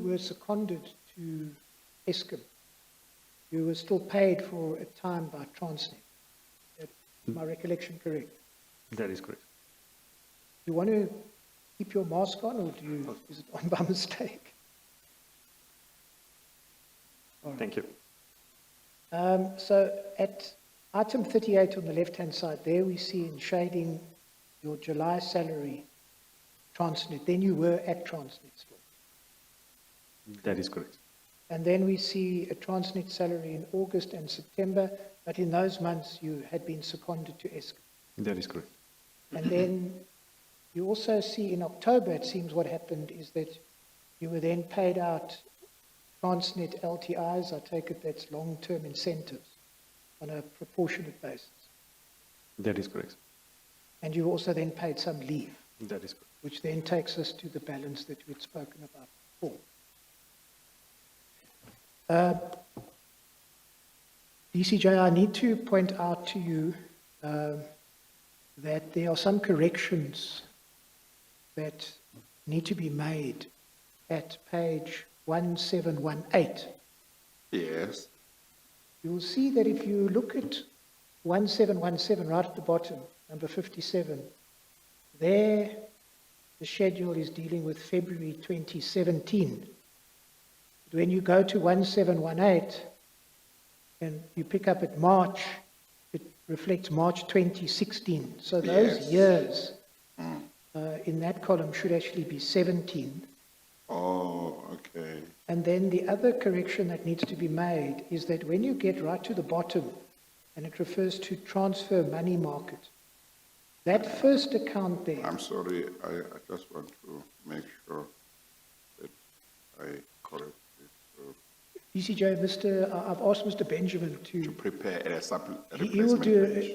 were seconded to Eskom, you were still paid for a time by Transnet. Is my recollection correct? That is correct. You want to keep your mask on, or is it on by mistake? All right. Thank you. So at item 38 on the left-hand side, there we see in shading your July salary, Transnet. Then you were at Transnet still. That is correct. And then we see a Transnet salary in August and September, but in those months you had been seconded to Eskom. That is correct. And then you also see in October, it seems what happened is that you were then paid out Transnet LTIs, I take it that's long-term incentives, on a proportionate basis. That is correct. And you also then paid some leave, That is correct. which then takes us to the balance that we'd spoken about before. DCJ, I need to point out to you that there are some corrections that need to be made at page 1718. Yes. You'll see that if you look at 1717 right at the bottom, number 57, there the schedule is dealing with February 2017. But when you go to 1718 and you pick up at March, it reflects March 2016. So those Yes. years in that column should actually be 17. Oh, okay. And then the other correction that needs to be made is that when you get right to the bottom, and it refers to transfer money market, that first account there, I'm sorry, I just want to make sure that I correct it. DCJ, I've asked Mr. Benjamin To prepare a he will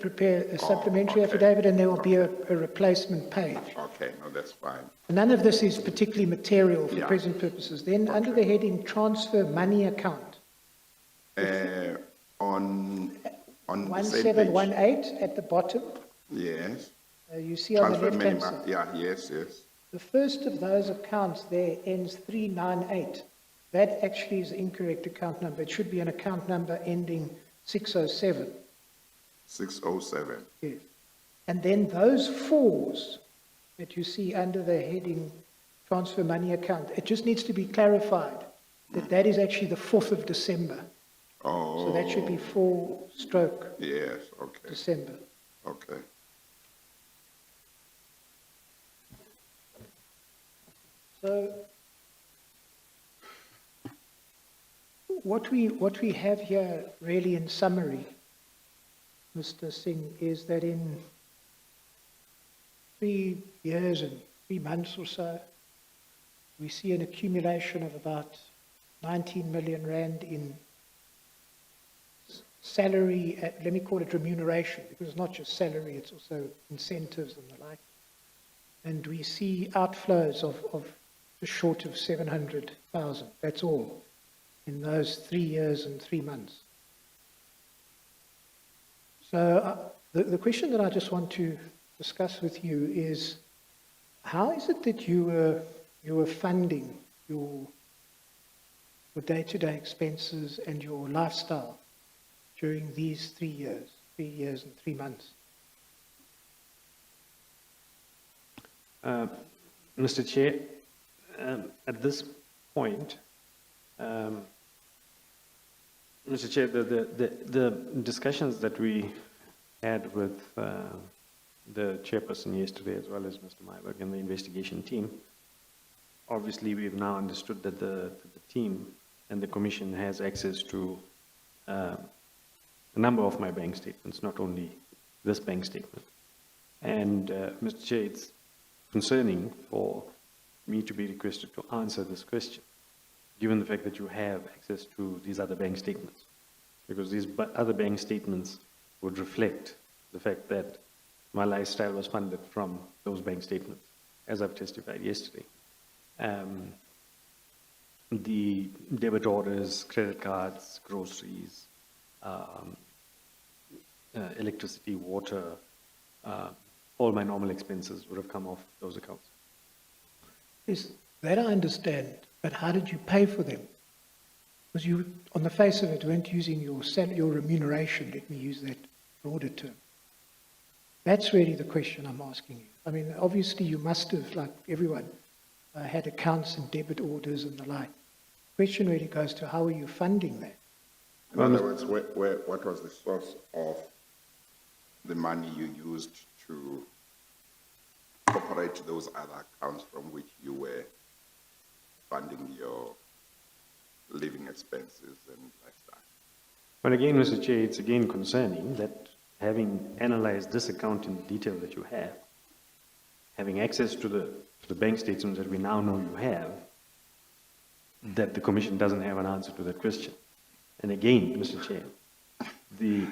prepare a supplementary okay. affidavit, and there will be a replacement page. Okay, no, that's fine. None of this is particularly material for Yeah. present purposes. Then under the heading transfer money account, On the same page. 1718 at the bottom, Yes. you see on the Transfer left-hand minimum, side. yeah, yes. The first of those accounts there ends 398. That actually is the incorrect account number. It should be an account number ending 607. 607. Yes. And then those fours that you see under the heading transfer money account, it just needs to be clarified that that is actually the 4th of December. Oh. So that should be 4/December. Yes, okay, okay. So what we have here really in summary, Mr. Singh, is that in 3 years and 3 months or so, we see an accumulation of about 19 million rand in salary, let me call it remuneration, because it's not just salary, it's also incentives and the like. And we see outflows of just short of 700,000. That's all in those 3 years and 3 months. So the question that I just want to discuss with you is, how is it that you were funding your day-to-day expenses and your lifestyle during these 3 years and 3 months? Mr. Chair, at this point, Mr. Chair, the discussions that we had with the chairperson yesterday, as well as Mr. Myberg and the investigation team, obviously we've now understood that the team and the commission has access to a number of my bank statements, not only this bank statement. And Mr. Chair, it's concerning for me to be requested to answer this question, given the fact that you have access to these other bank statements, because these other bank statements would reflect the fact that my lifestyle was funded from those bank statements, as I've testified yesterday. The debit orders, credit cards, groceries, electricity, water, all my normal expenses would have come off those accounts. Yes, that I understand. But how did you pay for them? Because you, on the face of it, weren't using your remuneration, let me use that broader term. That's really the question I'm asking you. I mean, obviously you must have, like everyone, had accounts and debit orders and the like. The question really goes to how are you funding that? In other words, what was the source of the money you used to operate those other accounts from which you were funding your living expenses and lifestyle? But again, Mr. Chair, it's again concerning that having analyzed this account in detail that you have, having access to the bank statements that we now know you have, that the Commission doesn't have an answer to that question. And again, Mr. Chair, the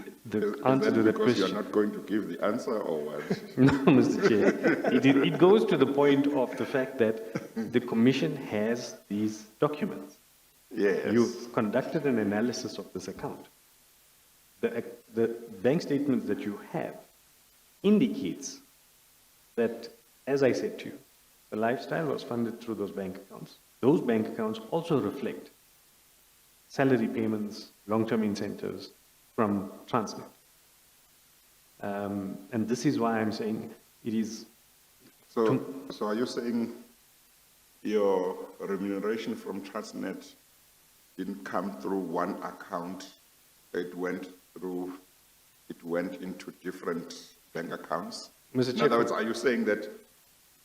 answer to that because question... you're not going to give the answer, or what? No, Mr. Chair. It goes to the point of the fact that the Commission has these documents. Yes. You've conducted an analysis of this account. The bank statements that you have indicates that, as I said to you, the lifestyle was funded through those bank accounts. Those bank accounts also reflect salary payments, long-term incentives from Transnet. And this is why I'm saying it is... So are you saying your remuneration from Transnet didn't come through one account, it went into different bank accounts? Mr. In Chair, other words, are you saying that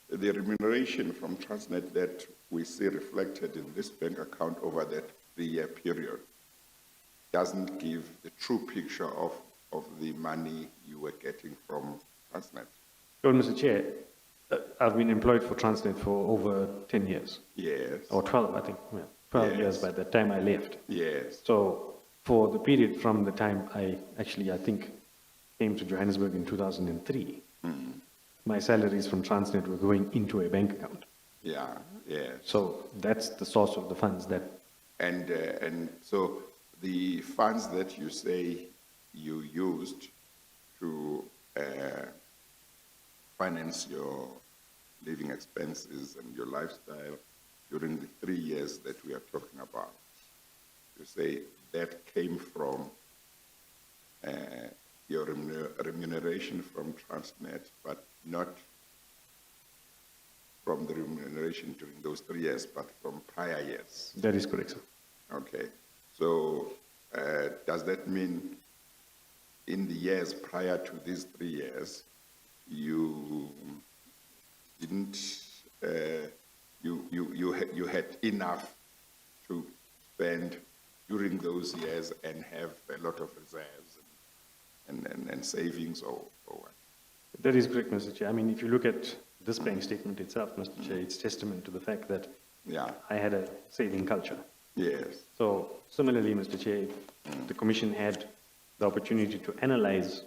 the remuneration from Transnet that we see reflected in this bank account over that 3-year period doesn't give the true picture of the money you were getting from Transnet? Well, Mr. Chair, I've been employed for Transnet for over 10 years. Yes. Or 12, I think. Yeah, 12 Yes. years by the time I left. Yes. So for the period from the time I think, came to Johannesburg in 2003, my salaries from Transnet were going into a bank account. Yeah, yes. So that's the source of the funds that... And so the funds that you say you used to finance your living expenses and your lifestyle during the 3 years that we are talking about, you say that came from your remuneration from Transnet, but not from the remuneration during those 3 years, but from prior years. That is correct, sir. Okay. So does that mean in the years prior to these 3 years, you didn't, you had enough to spend during those years and have a lot of reserves and savings or what? That is correct, Mr. Chair. I mean, if you look at this bank statement itself, Mr. Chair, it's testament to the fact that I had a saving culture. Yes. So similarly, Mr. Chair, the Commission had the opportunity to analyze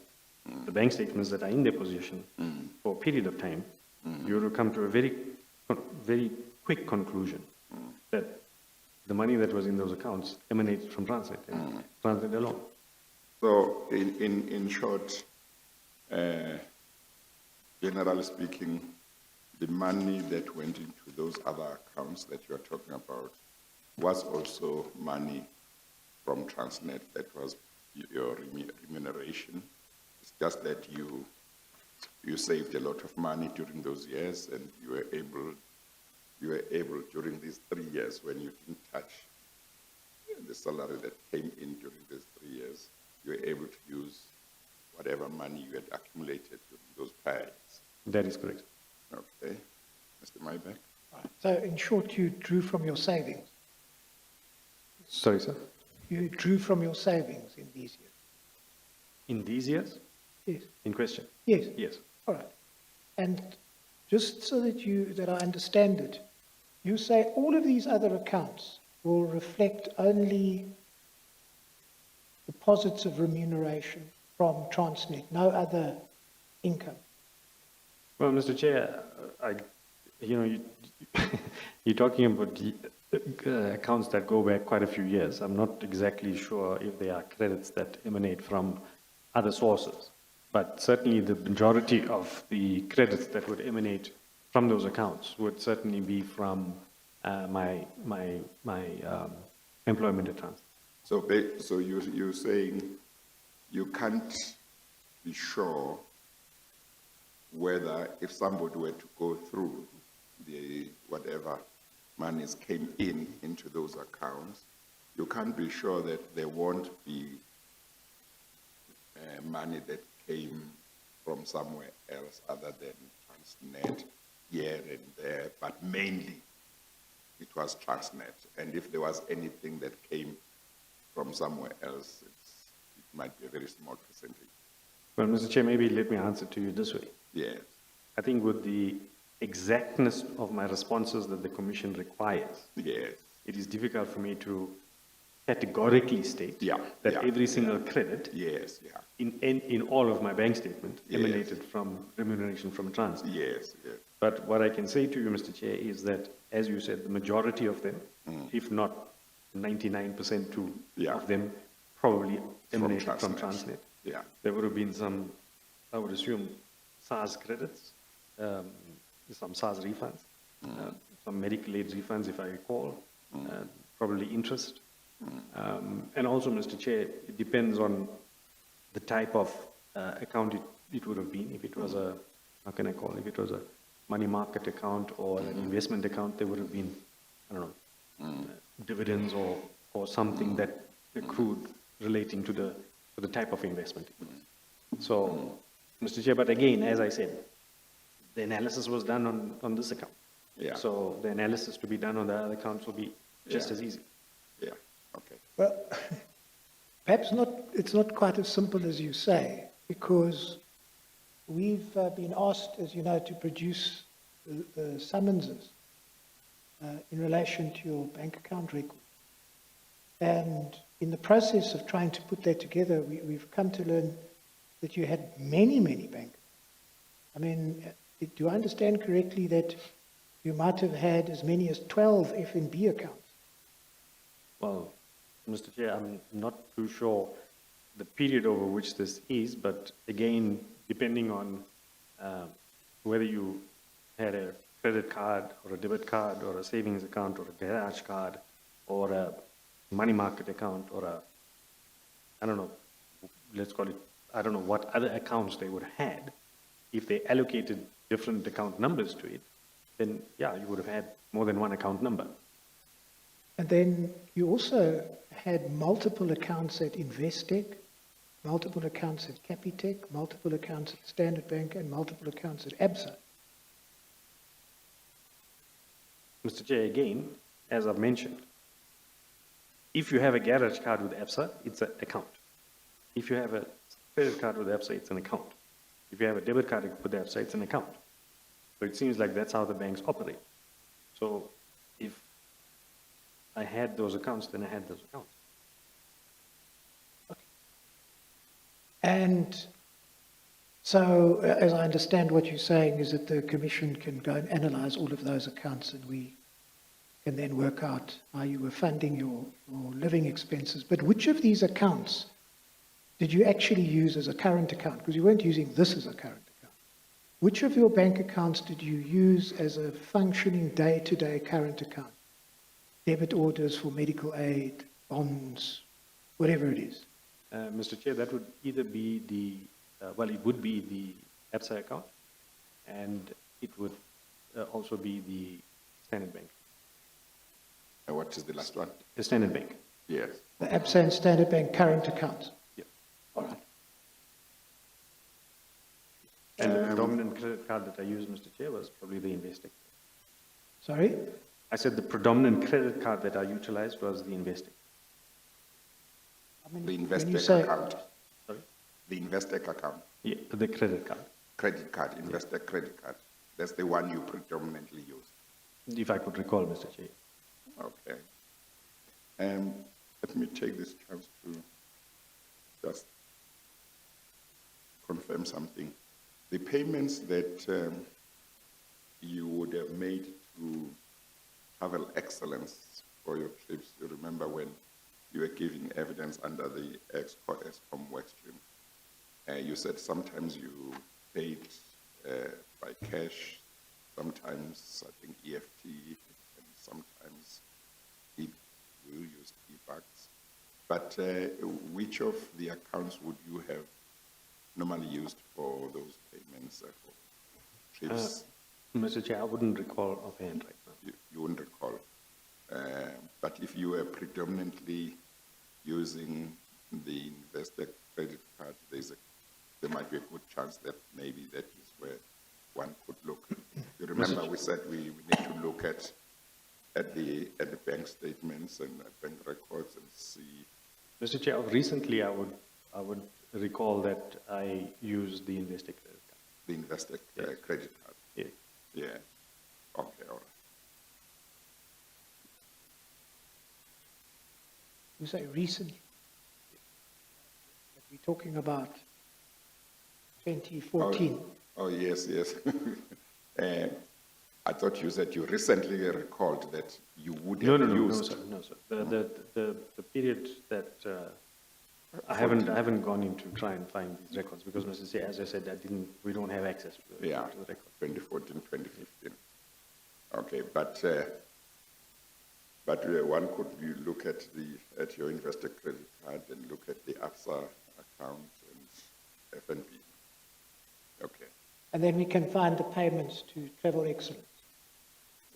the bank statements that are in their possession for a period of time. You will come to a very quick conclusion that the money that was in those accounts emanates from Transnet and Transnet alone. So in short, generally speaking, the money that went into those other accounts that you are talking about was also money from Transnet that was your remuneration. It's just that you saved a lot of money during those years, and you were able during these 3 years when you didn't touch the salary that came in during these 3 years, you were able to use whatever money you had accumulated during those periods. That is correct. Okay. Mr. Maibach? Right. So in short, you drew from your savings. Sorry, sir? You drew from your savings in these years. In these years? Yes. In question? Yes. Yes. All right. And just so that I understand it, you say all of these other accounts will reflect only deposits of remuneration from Transnet, no other income. Well, Mr. Chair, you're talking about accounts that go back quite a few years. I'm not exactly sure if they are credits that emanate from other sources, but certainly the majority of the credits that would emanate from those accounts would certainly be from my employment at Transnet. So you're saying you can't be sure whether if somebody were to go through the whatever monies came into those accounts, you can't be sure that there won't be money that came from somewhere else other than Transnet here and there, but mainly it was Transnet. And if there was anything that came from somewhere else, it might be a very small percentage. Well, Mr. Chair, maybe let me answer to you this way. Yes. I think with the exactness of my responses that the Commission requires, Yes. it is difficult for me to categorically state that every single credit Yes. in all of my bank statement Yes. emanated from remuneration from Transnet. Yes. Yes. But what I can say to you, Mr. Chair, is that, as you said, the majority of them, if not 99% of them, probably emanated from Transnet. Yeah. There would have been some, I would assume, SARS credits, some SARS refunds, some medical aid refunds, if I recall, probably interest. And also, Mr. Chair, it depends on the type of account it would have been. If it was a, how can I call it, if it was a money market account or an investment account, there would have been, I don't know, dividends or something that accrued relating to the type of investment it was. So, Mr. Chair, but again, as I said, the analysis was done on this account. Yeah. So the analysis to be done on the other accounts will be just as easy. Yeah. Okay. Well, perhaps not, it's not quite as simple as you say, because we've been asked, as you know, to produce the summonses in relation to your bank account record. And in the process of trying to put that together, we've come to learn that you had many, many banks. I mean, do I understand correctly that you might have had as many as 12 FNB accounts? Well, Mr. Chair, I'm not too sure the period over which this is, but again, depending on whether you had a credit card or a debit card or a savings account or a garage card or a money market account or a, I don't know, let's call it, I don't know what other accounts they would have had. If they allocated different account numbers to it, then yeah, you would have had more than one account number. And then you also had multiple accounts at Investec, multiple accounts at Capitec, multiple accounts at Standard Bank, and multiple accounts at ABSA. Mr. Chair, again, as I've mentioned, if you have a garage card with ABSA, it's an account. If you have a credit card with ABSA, it's an account. If you have a debit card with ABSA, it's an account. So it seems like that's how the banks operate. So if I had those accounts, then I had those accounts. Okay. And so, as I understand what you're saying, is that the Commission can go and analyse all of those accounts, and we can then work out how you were funding your living expenses. But which of these accounts did you actually use as a current account? Because you weren't using this as a current account. Which of your bank accounts did you use as a functioning day-to-day current account? Debit orders for medical aid, bonds, whatever it is. Mr. Chair, that would either be the, it would be the ABSA account, and it would also be the Standard Bank. And what is the last one? The Standard Bank. Yes. The ABSA and Standard Bank current accounts. Yeah. All right. And the predominant credit card that I used, Mr. Chair, was probably the Investec. Sorry? I said the predominant credit card that I utilized was the Investec. I mean, The when you Investec say, account. Sorry? The Investec account. Yeah, the credit card. Credit card, Investec credit card. That's the one you predominantly use. If I could recall, Mr. Chair. Okay. Let me take this chance to just confirm something. The payments that you would have made to Travel Excellence for your trips, you remember when you were giving evidence under the ExCom workstream, you said sometimes you paid by cash, sometimes I think EFT, and sometimes we use e-bucks. But which of the accounts would you have normally used for those payments for trips? Mr. Chair, I wouldn't recall offhand right now. You wouldn't recall. But if you were predominantly using the investor credit card, there might be a good chance that maybe that is where one could look. You remember we said we need to look at the bank statements and bank records and see. Mr. Chair, recently I would recall that I used the investor credit card. The investor credit card. Yeah. Yeah. Okay, all right. You say recently. But we're talking about 2014. Oh yes, yes. I thought you said you recently recalled that you would have used. No, sir. The period that I haven't gone in to try and find these records because, Mr. Chair, as I said, we don't have access to the record. 2014, 2015. Okay, but one could look at your investor credit card and look at the ABSA account and FNB. Okay. And then we can find the payments to Travel Excellence.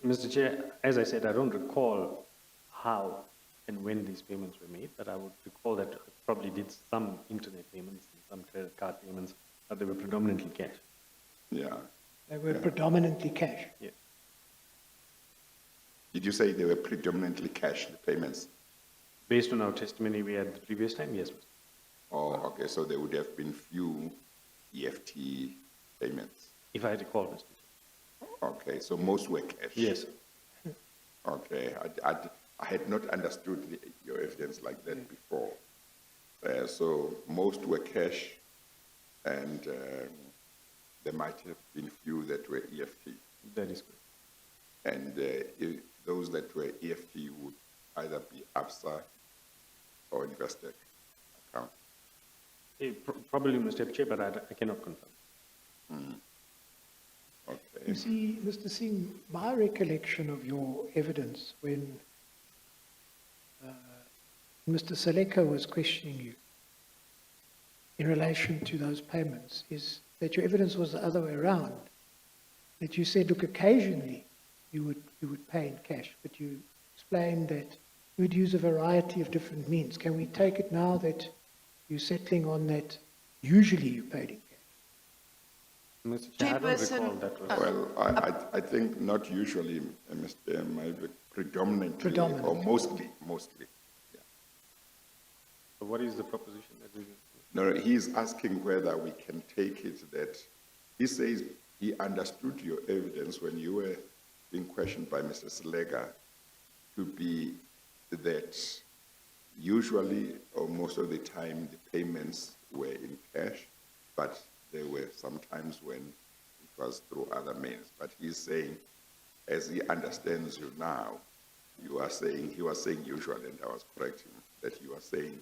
Mr. Chair, as I said, I don't recall how and when these payments were made, but I would recall that I probably did some internet payments and some credit card payments, but they were predominantly cash. Yeah. They were predominantly cash. Yeah. Did you say they were predominantly cash, the payments? Based on our testimony we had the previous time, yes, Mr. Oh, okay, so there would have been few EFT payments. If I recall, Mr. Chair. Okay, so most were cash? Yes. Okay, I had not understood your evidence like that before. So most were cash, and there might have been few that were EFT. That is correct. And those that were EFT would either be ABSA or investor account. Probably, Mr. Chair, but I cannot confirm. Okay. You see, Mr. Singh, my recollection of your evidence when Mr. Seleka was questioning you in relation to those payments is that your evidence was the other way around. That you said, look, occasionally you would pay in cash, but you explained that you would use a variety of different means. Can we take it now that you're settling on that usually you paid in cash? Mr. Chair, I don't recall that was... Well, I think not usually, Mr. Maybe predominantly or mostly. Yeah. So what is the proposition that we... No, he's asking whether we can take it that he says he understood your evidence when you were being questioned by Mr. Selega to be that usually or most of the time the payments were in cash, but there were some times when it was through other means. But he's saying, as he understands you now, he was saying usually, and I was correcting him, that you are saying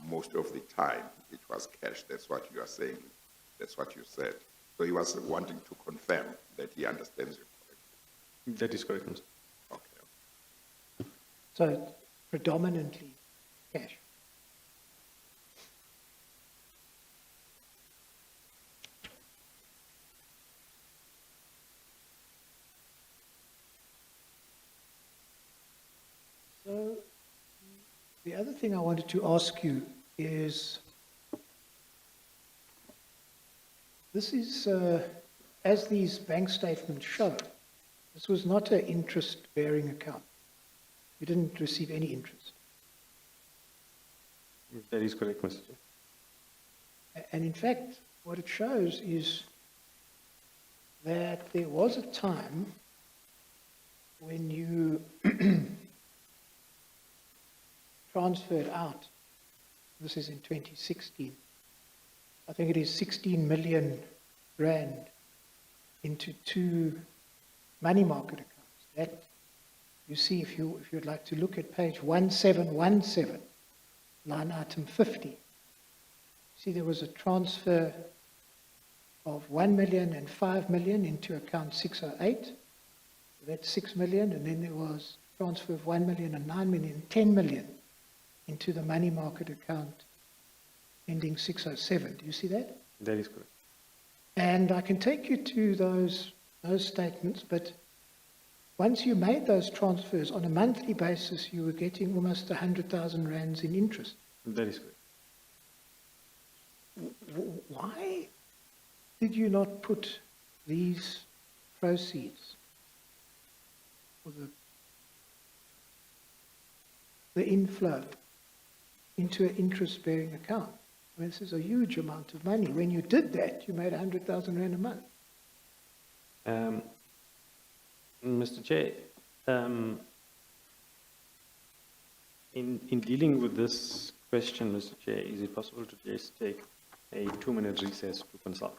most of the time it was cash. That's what you are saying. That's what you said. So he was wanting to confirm that he understands you correctly. That is correct, Mr. Okay. So predominantly cash. So the other thing I wanted to ask you is, this is, as these bank statements show, this was not an interest-bearing account. You didn't receive any interest. That is correct, Mr. Chair. And in fact, what it shows is that there was a time when you transferred out, this is in 2016, I think it is 16 million rand into 2 money market accounts. That, you see, if you'd like to look at page 1717, line item 50, see there was a transfer of 1 million and 5 million into account 608. That's 6 million, and then there was transfer of 1 million and 9 million, 10 million into the money market account ending 607. Do you see that? That is correct. And I can take you to those statements, but once you made those transfers on a monthly basis, you were getting almost 100,000 rands in interest. That is correct. Why did you not put these proceeds or the inflow into an interest-bearing account? I mean, this is a huge amount of money. When you did that, you made 100,000 rand a month. Mr. Chair, in dealing with this question, Mr. Chair, is it possible to just take a 2-minute recess to consult?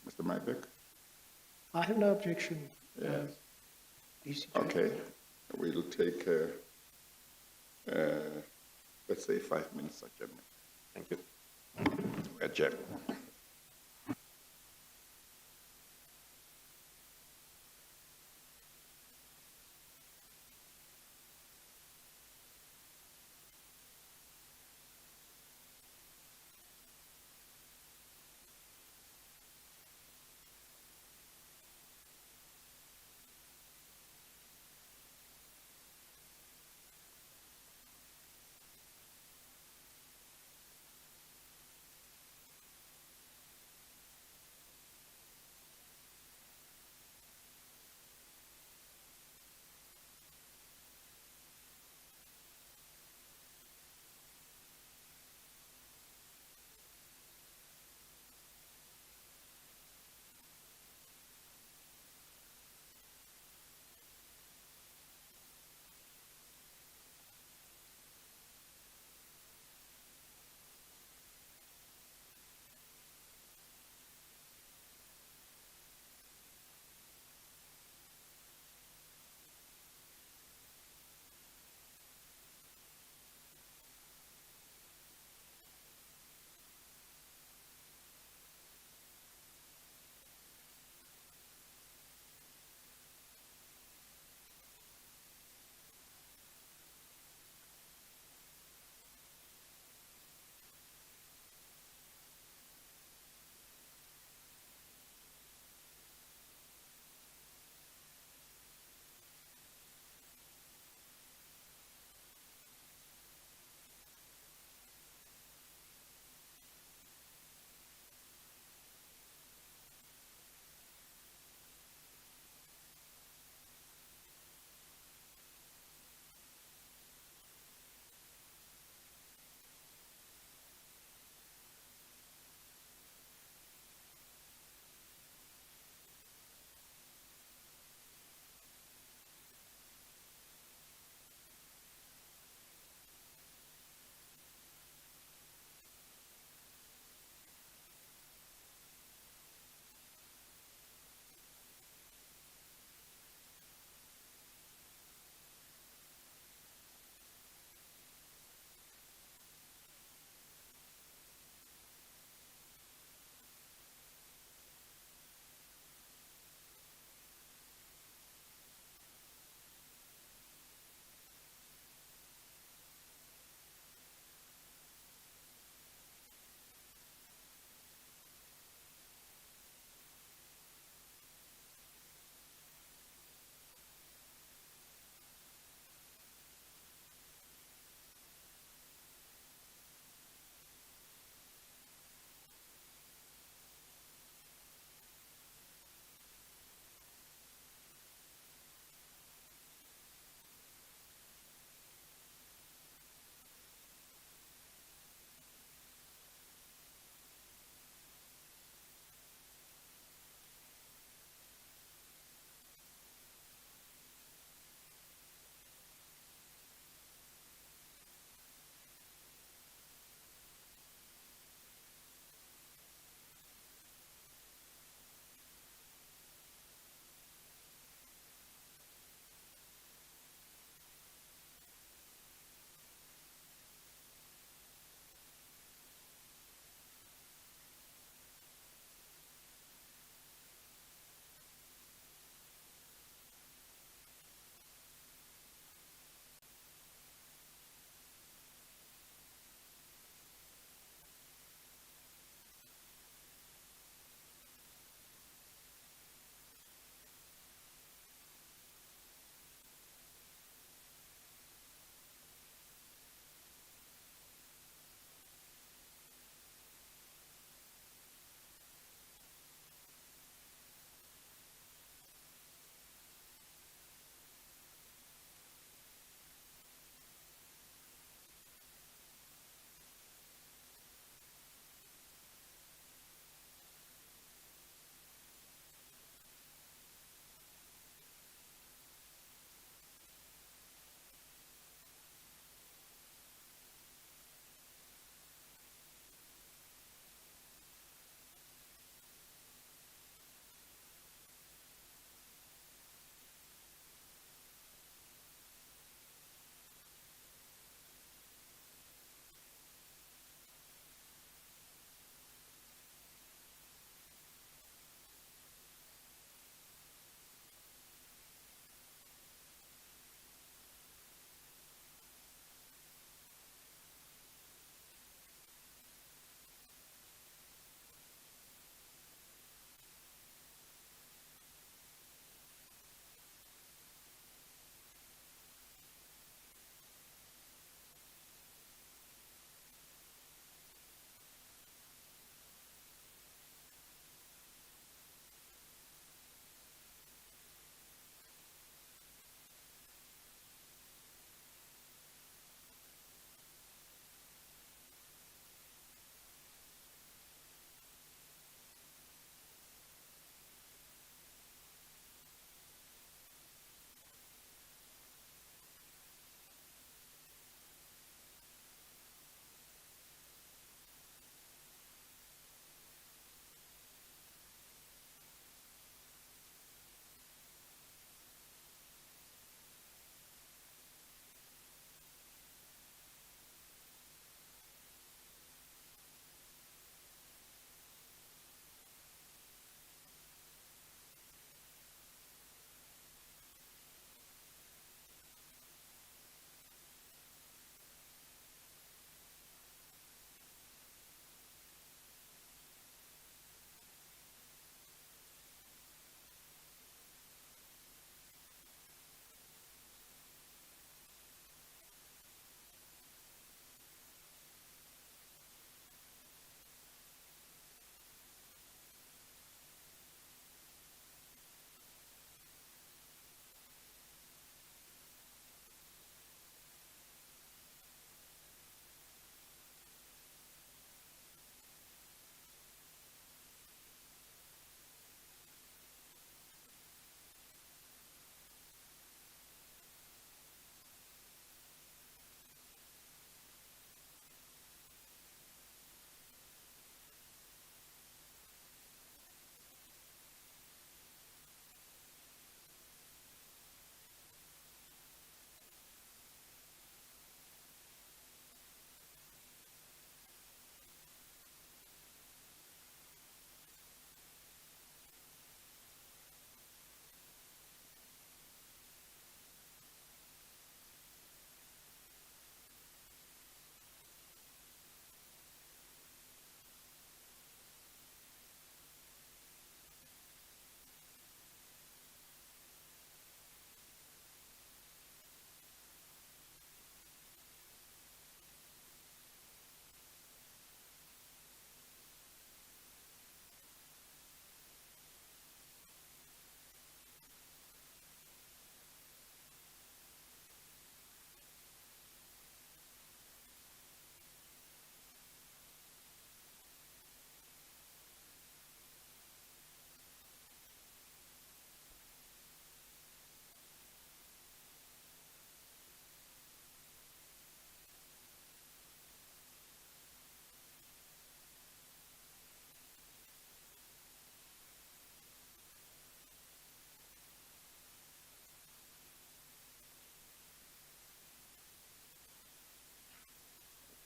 Mr. Mybeck? I have no objection. Yes. DC. Okay, we'll take, let's say 5 minutes adjournment. Thank you. Adjourn.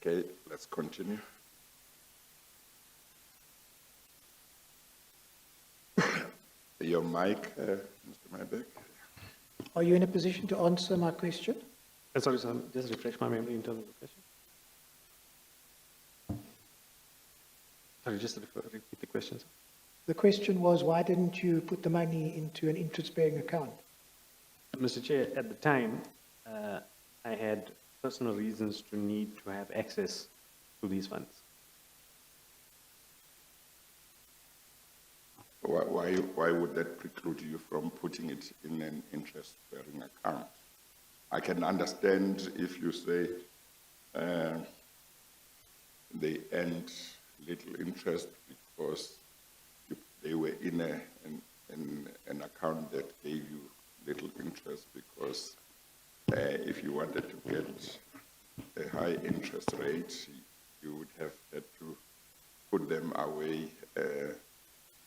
Okay, let's continue. Your mic, Mr. Maybeck. Are you in a position to answer my question? Sorry, sir, just refresh my memory in terms of the question. Sorry, just repeat the question, sir. The question was, why didn't you put the money into an interest-bearing account? Mr. Chair, at the time, I had personal reasons to need to have access to these funds. Why would that preclude you from putting it in an interest-bearing account? I can understand if you say they earned little interest because they were in an account that gave you little interest, because if you wanted to get a high interest rate, you would have had to put them away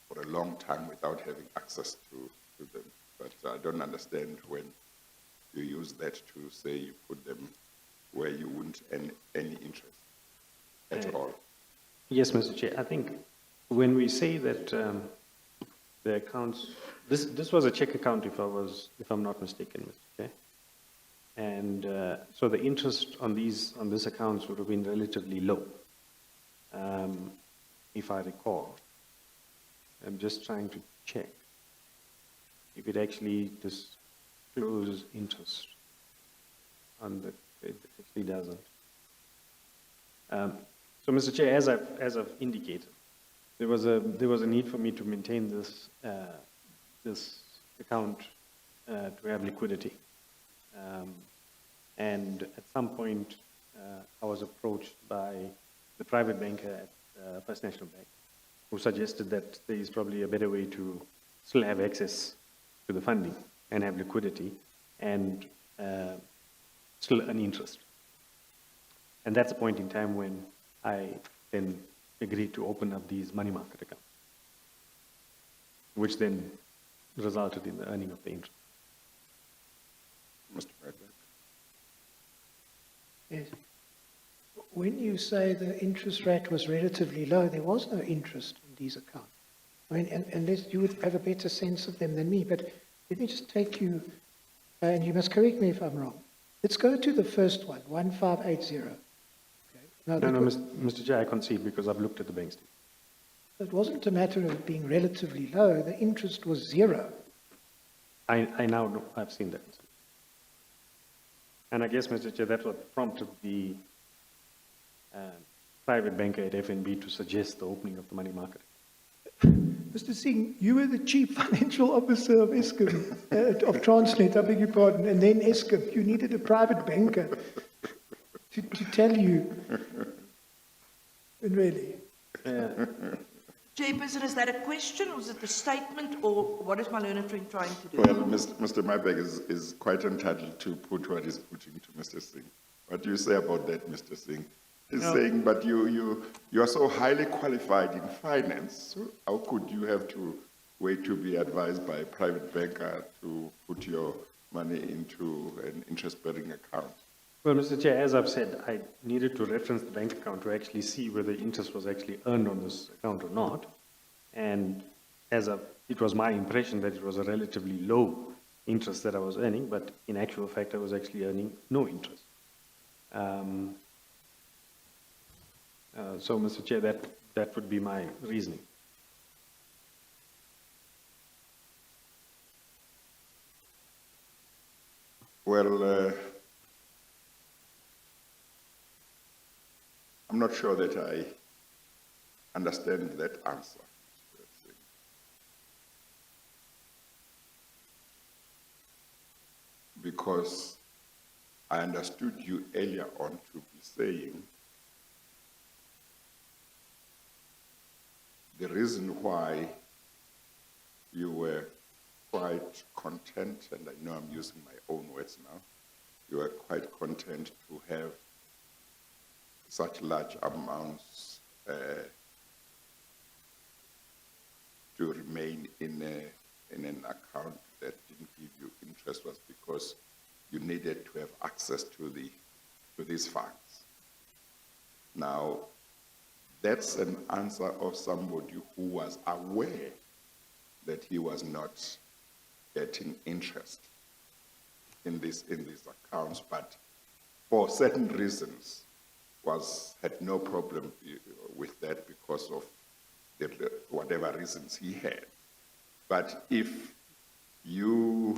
for a long time without having access to them. But I don't understand when you use that to say you put them where you wouldn't earn any interest at all. Yes, Mr. Chair. I think when we say that the accounts, this was a check account, if I'm not mistaken, Mr. Chair, and so the interest on this accounts would have been relatively low, if I recall. I'm just trying to check if it actually discloses interest on the. It actually doesn't. So, Mr. Chair, as I've indicated, there was a need for me to maintain this account to have liquidity, and at some point I was approached by the private banker at First National Bank, who suggested that there is probably a better way to still have access to the funding and have liquidity and still earn interest. And that's a point in time when I then agreed to open up these money market accounts, which then resulted in the earning of the interest. Mr. Maybeck. Yes. When you say the interest rate was relatively low, there was no interest in these accounts. I mean, unless you would have a better sense of them than me, but let me just take you, and you must correct me if I'm wrong. Let's go to the first one, 1580. Okay. No, Mr. Chair, I concede because I've looked at the bank statement. It wasn't a matter of it being relatively low. The interest was zero. I now know, I've seen that. And I guess, Mr. Chair, that's what prompted the private banker at FNB to suggest the opening of the money market. Mr. Singh, you were the chief financial officer of Eskom, of Transnet, I beg your pardon, and then Eskom. You needed a private banker to tell you. And really. Chairperson, is that a question, or is it a statement, or what is my learned friend trying to do? Well, Mr. Maybeck is quite entitled to put what he's putting to Mr. Singh. What do you say about that, Mr. Singh? He's saying, but you are so highly qualified in finance, so how could you have to wait to be advised by a private banker to put your money into an interest-bearing account? Well, Mr. Chair, as I've said, I needed to reference the bank account to actually see whether interest was actually earned on this account or not. And it was my impression that it was a relatively low interest that I was earning, but in actual fact, I was actually earning no interest. So, Mr. Chair, that would be my reasoning. Well, I'm not sure that I understand that answer. Because I understood you earlier on to be saying the reason why you were quite content, and I know I'm using my own words now, you were quite content to have such large amounts to remain in an account that didn't give you interest was because you needed to have access to these funds. Now, that's an answer of somebody who was aware that he was not getting interest in these accounts, but for certain reasons had no problem with that because of whatever reasons he had. But if you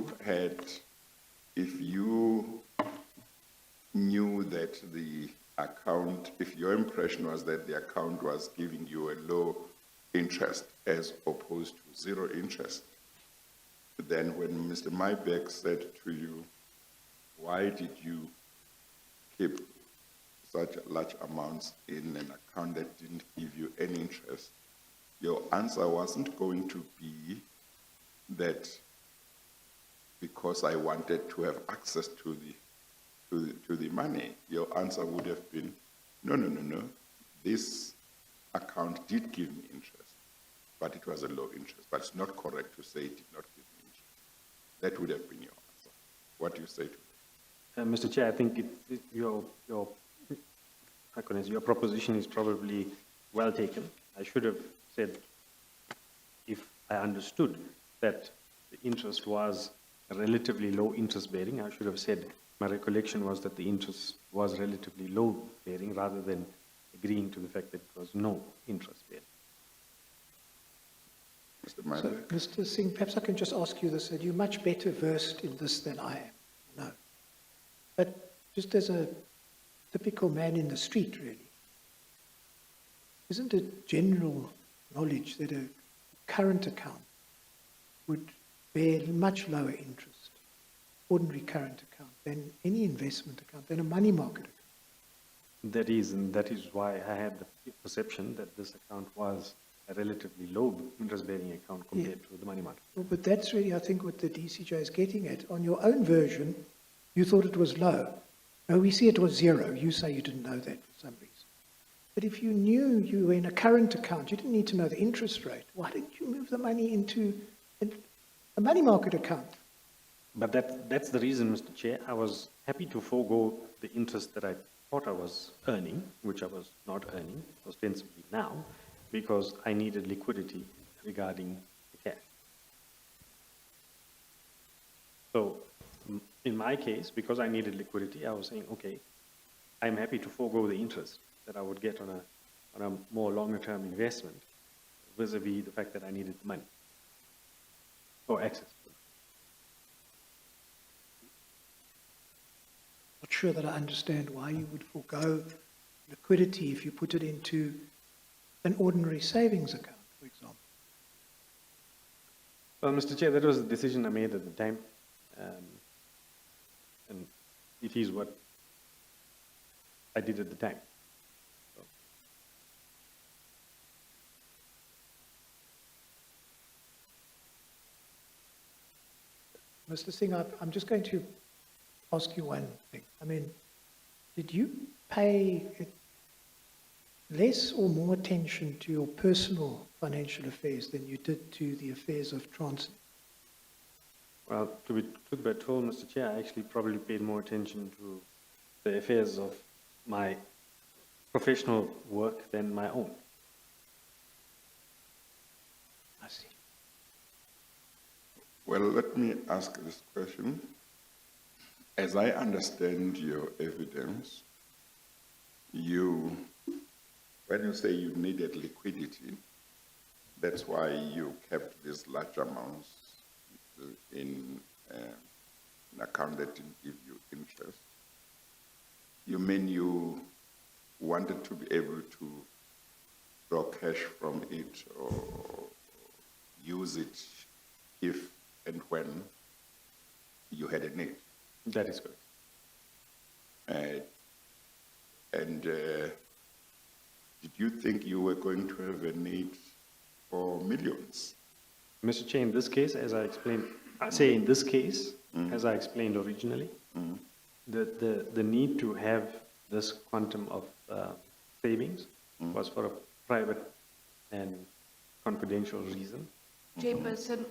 knew that the account, if your impression was that the account was giving you a low interest as opposed to zero interest, then when Mr. Mybeck said to you, why did you keep such large amounts in an account that didn't give you any interest, your answer wasn't going to be that because I wanted to have access to the money. Your answer would have been, no. This account did give me interest, but it was a low interest. But it's not correct to say it did not give me interest. That would have been your answer. What do you say to that? Mr. Chair, I think your proposition is probably well taken. I should have said, if I understood that the interest was relatively low interest bearing, I should have said my recollection was that the interest was relatively low bearing rather than agreeing to the fact that it was no interest bearing. Mr. So, Mybeck? Mr. Singh, perhaps I can just ask you this, that you're much better versed in this than I am. No. But just as a typical man in the street, really, isn't it general knowledge that a current account would bear much lower interest, ordinary current account, than any investment account, than a money market account? That is why I had the perception that this account was a relatively low interest-bearing account compared to the money market. Well, but that's really, I think, what the DCJ is getting at. On your own version, you thought it was low. No, we see it was zero. You say you didn't know that for some reason. But if you knew you were in a current account, you didn't need to know the interest rate. Why didn't you move the money into a money market account? But that's the reason, Mr. Chair, I was happy to forego the interest that I thought I was earning, which I was not earning, ostensibly now, because I needed liquidity regarding the cash. So, in my case, because I needed liquidity, I was saying, okay, I'm happy to forego the interest that I would get on a more longer-term investment, vis-a-vis the fact that I needed the money or access. Not sure that I understand why you would forego liquidity if you put it into an ordinary savings account, for example. Well, Mr. Chair, that was the decision I made at the time, and it is what I did at the time. Mr. Singh, I'm just going to ask you one thing. I mean, did you pay less or more attention to your personal financial affairs than you did to the affairs of Transnet? Well, to be told, Mr. Chair, I actually probably paid more attention to the affairs of my professional work than my own. I see. Well, let me ask this question. As I understand your evidence, when you say you needed liquidity, that's why you kept these large amounts in an account that didn't give you interest. You mean you wanted to be able to draw cash from it or use it if and when you had a need? That is correct. Did you think you were going to have a need for millions? Mr. Chair, in this case, as I explained, as I explained originally, the need to have this quantum of savings was for a private and confidential reason. Chairperson,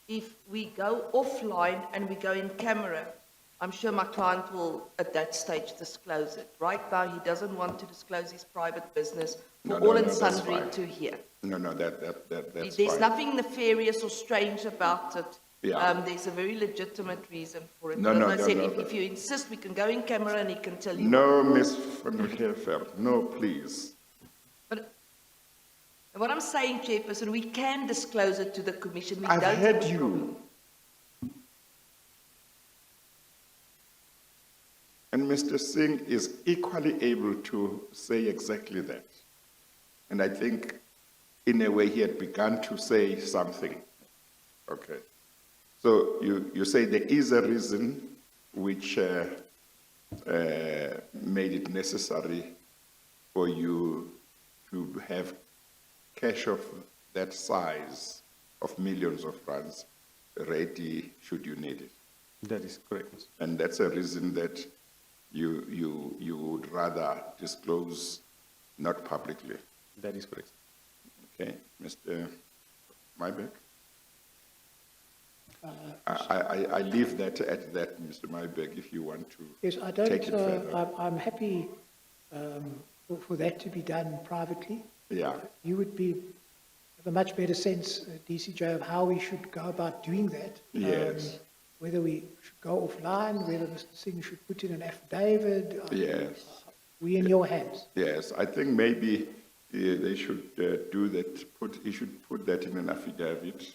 if we go offline and we go in camera, I'm sure my client will, at that stage, disclose it. Right now, he doesn't want to disclose his private business for all and that's sundry fine. to hear. No, that's There's fine. nothing nefarious or strange about it. Yeah. There's a very legitimate reason for it. No, But no, as I no, said, no, if you insist, we can go in camera and he can tell you. No, Ms. van der Heerveld, no, please. But what I'm saying, Chairperson, we can disclose it to the Commission. We I've don't heard have a you. problem. And Mr. Singh is equally able to say exactly that. And I think, in a way, he had begun to say something. Okay. So you say there is a reason which made it necessary for you to have cash of that size of millions of rands ready should you need it. That is correct, Mr. And that's a reason that you would rather disclose not publicly. That is correct. Okay, Mr. Mybeck? I leave that at that, Mr. Mybeck, if you want to Yes, I take it don't, further. I'm happy for that to be done privately. Yeah, You would have a much better sense, DCJ, of how we should go about doing that. Yes. Whether we should go offline, whether Mr. Singh should put in an affidavit. yes, We in your hands. yes. I think maybe they should do that, he should put that in an affidavit,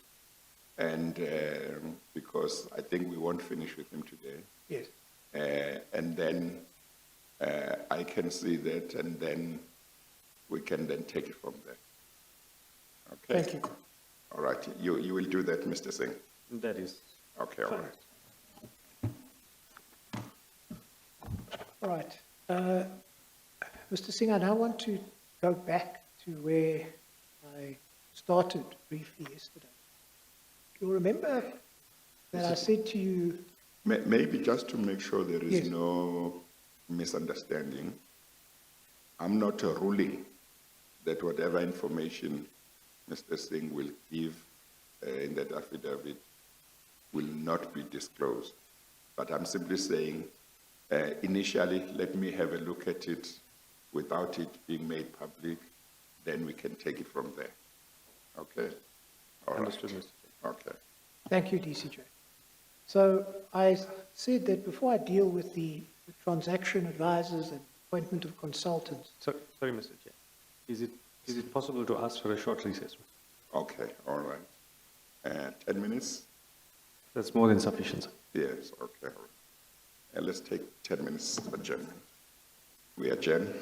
and because I think we won't finish with him today. Yes. And then I can see that, and then we can then take it from there. Okay? Thank you. All right, you will do that, Mr. Singh? That is Okay, all right. All right. Mr. Singh, I now want to go back to where I started briefly yesterday. You'll remember that I said to you, Maybe just to make sure there is Yes. no misunderstanding, I'm not ruling that whatever information Mr. Singh will give in that affidavit will not be disclosed. But I'm simply saying, initially, let me have a look at it without it being made public, then we can take it from there. Okay? All right. understood, Mr. Chair. Okay. thank you, DCJ. So I said that before I deal with the transaction advisors and appointment of consultants, Sorry, Mr. Chair. Is it possible to ask for a short recess? Okay, all right. 10 minutes? That's more than sufficient, sir. Yes, okay. All right. Let's take 10 minutes adjournment. We adjourn.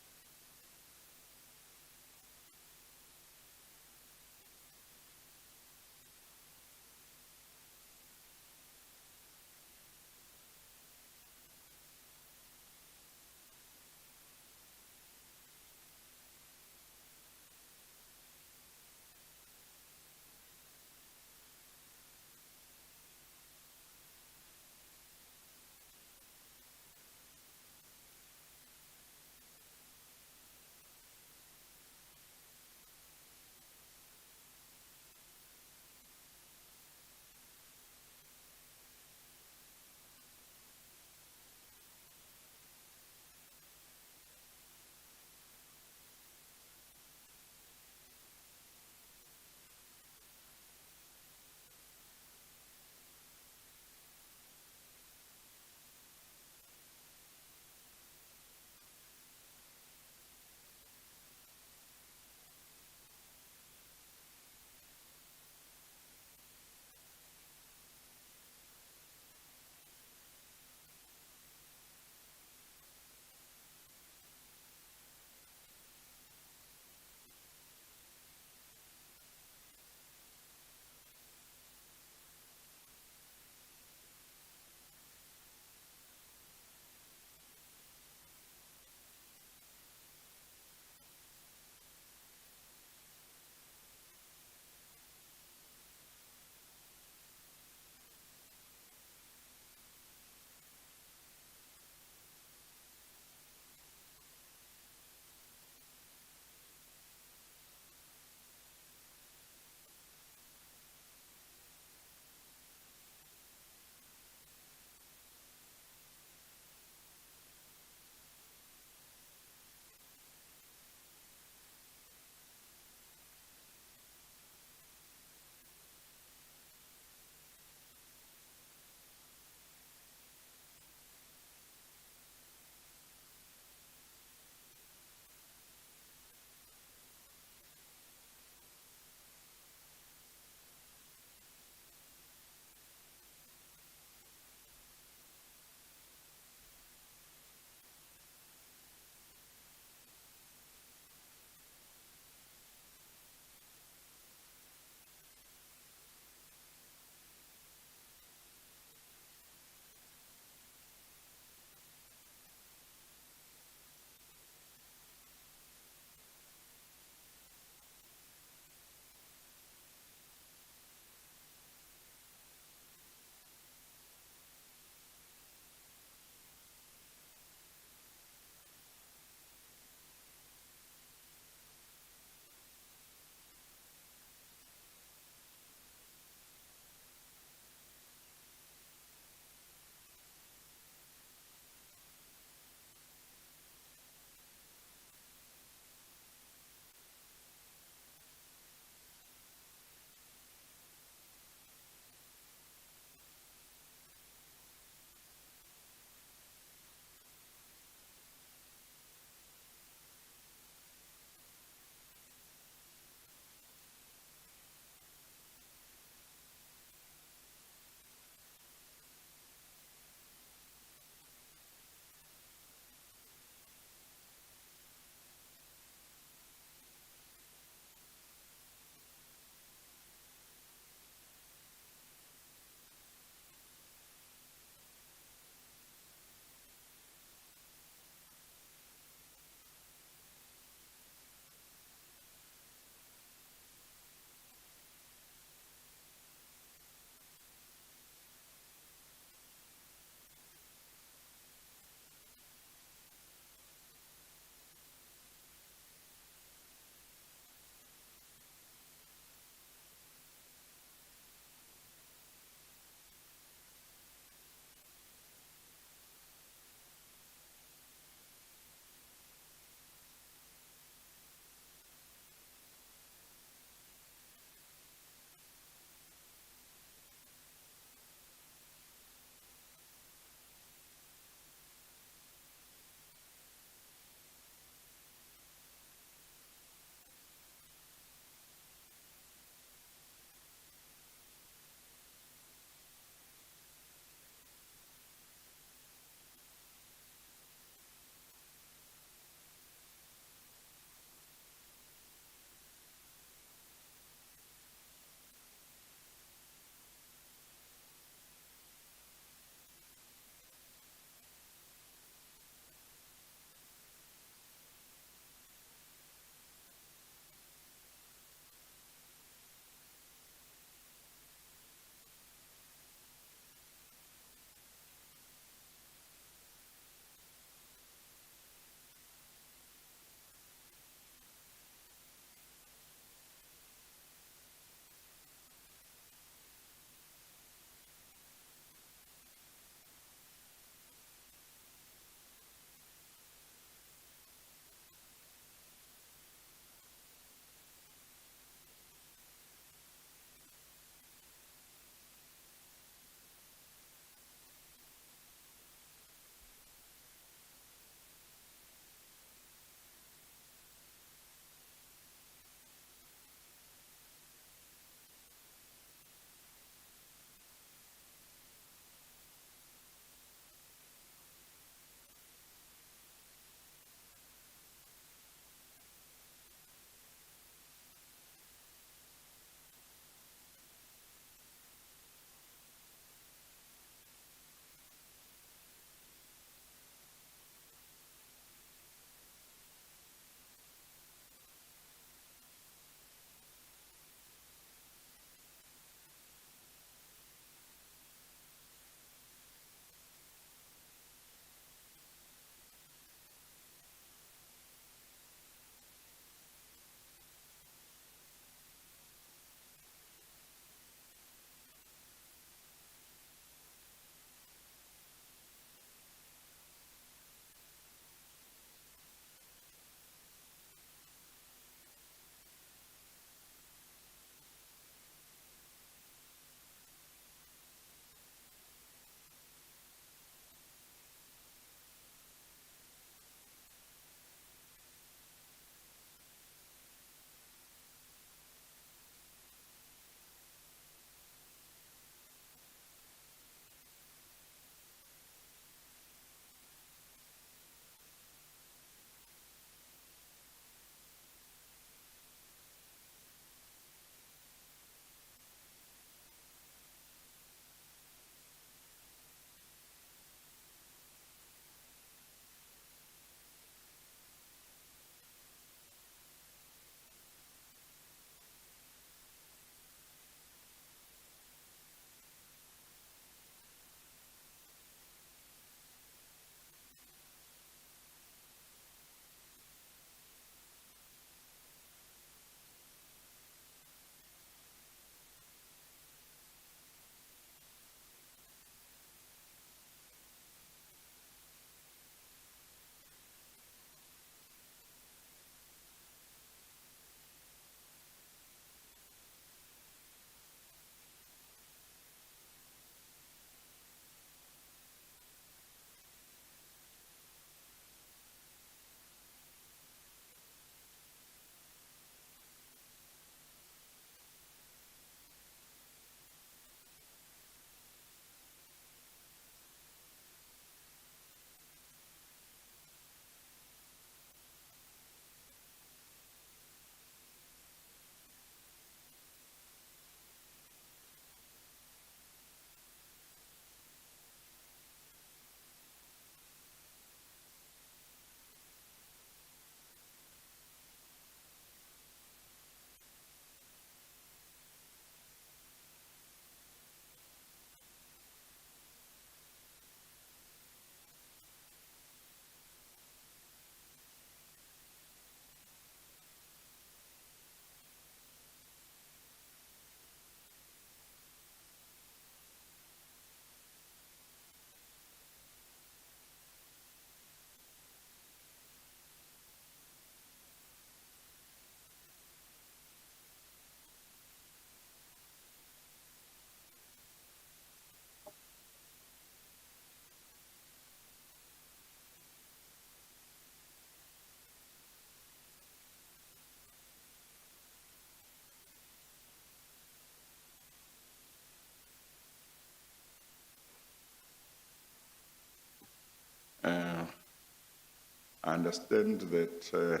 I understand that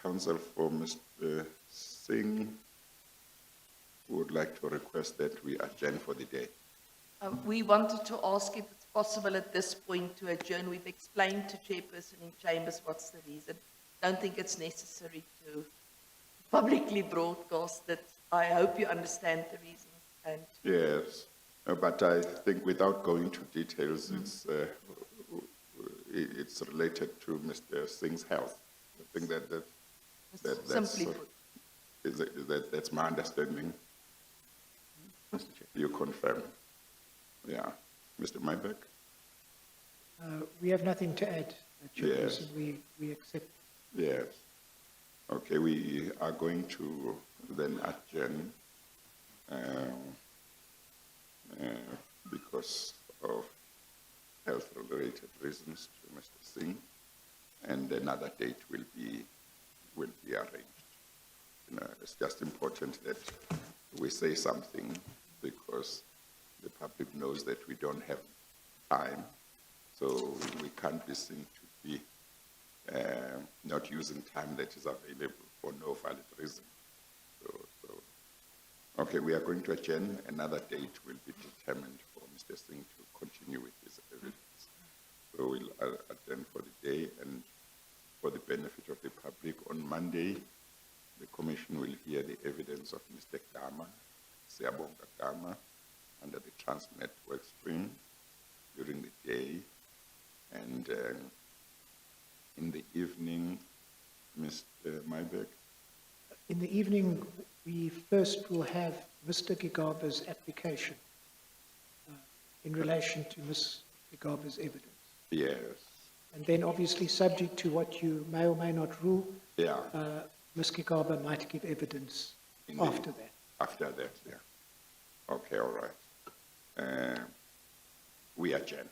counsel for Mr. Singh would like to request that we adjourn for the day. We wanted to ask if it's possible at this point to adjourn. We've explained to Chairperson in Chambers what's the reason. Don't think it's necessary to publicly broadcast it. I hope you understand the reasons. And Yes, but I think without going to details, it's related to Mr. Singh's health. I think simply put, that's my understanding. Mr. Chair. You confirm? Yeah. Mr. Mybeck? We have nothing to add, Chairperson. Yes. We accept. Yes. Okay, we are going to then adjourn because of health-related reasons to Mr. Singh, and another date will be arranged. You know, it's just important that we say something because the public knows that we don't have time, so we can't be seen to be not using time that is available for no valid reason. Okay, we are going to adjourn. Another date will be determined for Mr. Singh to continue with his evidence. So we'll adjourn for the day, and for the benefit of the public, on Monday, the Commission will hear the evidence of Mr. Gama, Siabonga Gama, under the Transnet work stream during the day, and in the evening, Mr. Mybeck. In the evening, we first will have Mr. Gigaba's application in relation to Ms. Gigaba's evidence. Yes. And then obviously subject to what you may or may not rule, Yeah. Ms. Gigaba might give evidence after that. After that, yeah. Okay, all right. We adjourn.